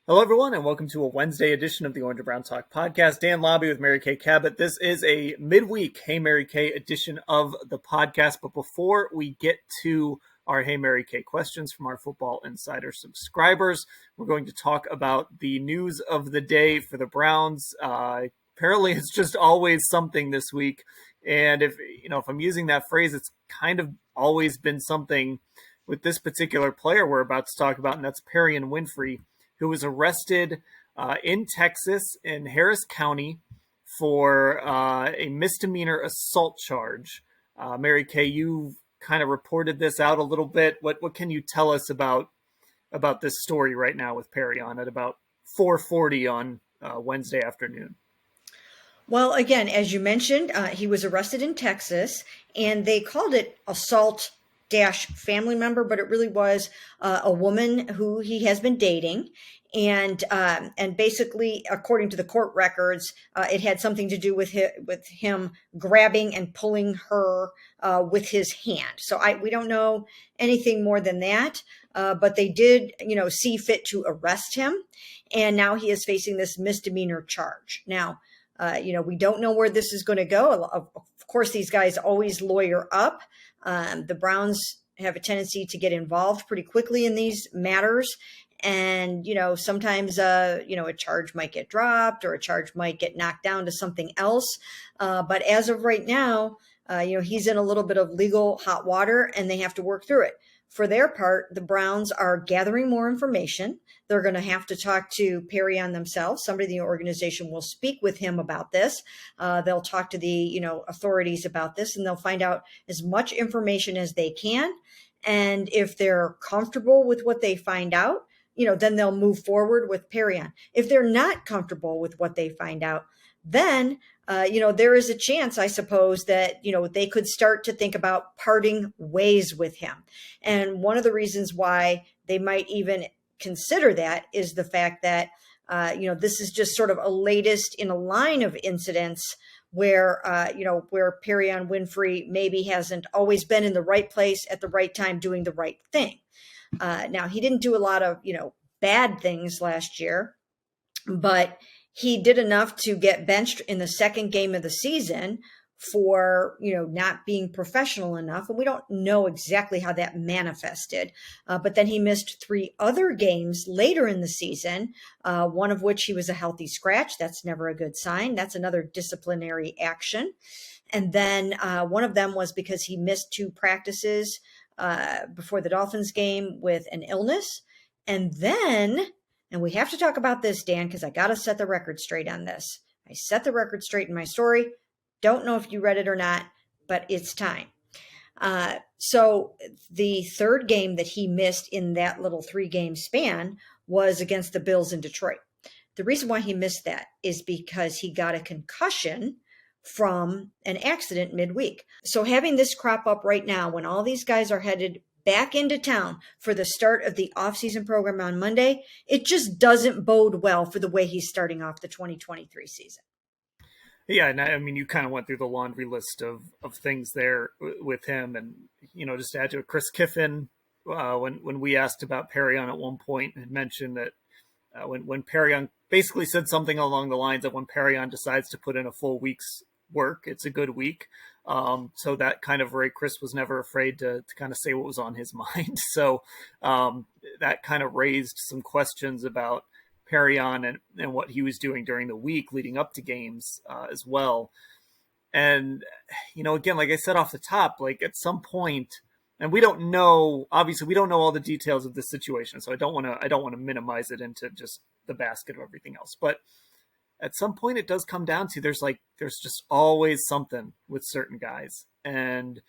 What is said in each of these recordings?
Hello, everyone, and welcome to a Wednesday edition of the Orange and Brown Talk podcast. Dan Labbe with Mary Kay Cabot. This is a midweek Hey Mary Kay edition of the podcast. But before we get to our Hey Mary Kay questions from our Football Insider subscribers, we're going to talk about the news of the day for the Browns. Apparently, it's just always something this week. And if I'm using that phrase, it's kind of always been something with this particular player we're about to talk about, and that's Perrion Winfrey, who was arrested in Texas in Harris County for a misdemeanor assault charge. Mary Kay, you kind of reported this out a little bit. What can you tell us about this story right now with Perrion at about 4:40 on Wednesday afternoon? Well, again, as you mentioned, he was arrested in Texas, and they called it assault family member, but it really was a woman who he has been dating. And basically, according to the court records, it had something to do with him grabbing and pulling her with his hand. So we don't know anything more than that. But they did, see fit to arrest him, and now he is facing this misdemeanor charge. Now, we don't know where this is going to go. Of course, these guys always lawyer up. The Browns have a tendency to get involved pretty quickly in these matters. And, sometimes, a charge might get dropped or a charge might get knocked down to something else. But as of right now, he's in a little bit of legal hot water and they have to work through it. For their part, the Browns are gathering more information. They're going to have to talk to Perrion themselves. Somebody in the organization will speak with him about this. They'll talk to the, authorities about this, and they'll find out as much information as they can. And if they're comfortable with what they find out, then they'll move forward with Perrion. If they're not comfortable with what they find out, then there is a chance, I suppose, that, they could start to think about parting ways with him. And one of the reasons why they might even consider that is the fact that, this is just sort of a latest in a line of incidents where Perrion Winfrey maybe hasn't always been in the right place at the right time doing the right thing. Now, he didn't do a lot of, bad things last year, but he did enough to get benched in the second game of the season for, not being professional enough. And we don't know exactly how that manifested. But then he missed 3 other games later in the season, one of which he was a healthy scratch. That's never a good sign. That's another disciplinary action. And then one of them was because he missed 2 practices before the Dolphins game with an illness. And then, and we have to talk about this, Dan, because I got to set the record straight on this. I set the record straight in my story. Don't know if you read it or not, but it's time. So the third game that he missed in that little 3-game span was against the Bills in Detroit. The reason why he missed that is because he got a concussion from an accident midweek. So having this crop up right now when all these guys are headed back into town for the start of the offseason program on Monday, it just doesn't bode well for the way he's starting off the 2023 season. Yeah, and I mean, you kind of went through the laundry list of things there with him. And, just to add to it, Chris Kiffin, when we asked about Perrion at one point, had mentioned that when Perrion basically said something along the lines of when Perrion decides to put in a full week's work, it's a good week. So that kind of Chris was never afraid to kind of say what was on his mind. So that kind of raised some questions about Perrion and what he was doing during the week leading up to games as well. And, again, like I said off the top, like at some point, and we don't know, obviously we don't know all the details of the situation. So I don't want to minimize it into just the basket of everything else. But at some point it does come down to there's just always something with certain guys. And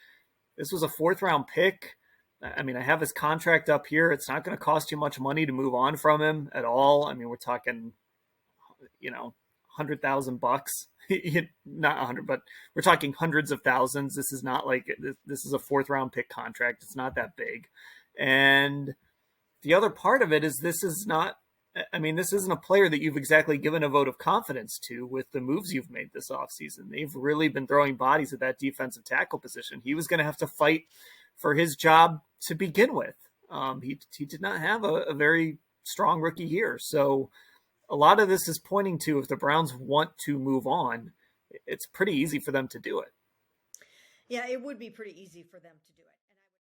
this was a 4th-round pick. I mean, I have his contract up here. It's not going to cost you much money to move on from him at all. I mean, we're talking, $100,000, not 100, but we're talking hundreds of thousands. This is not like this is a 4th-round pick contract. It's not that big. And the other part of it is this isn't a player that you've exactly given a vote of confidence to with the moves you've made this offseason. They've really been throwing bodies at that defensive tackle position. He was going to have to fight for his job to begin with. He did not have a very strong rookie year. So a lot of this is pointing to, if the Browns want to move on, it's pretty easy for them to do it. Yeah, it would be pretty easy for them to do it.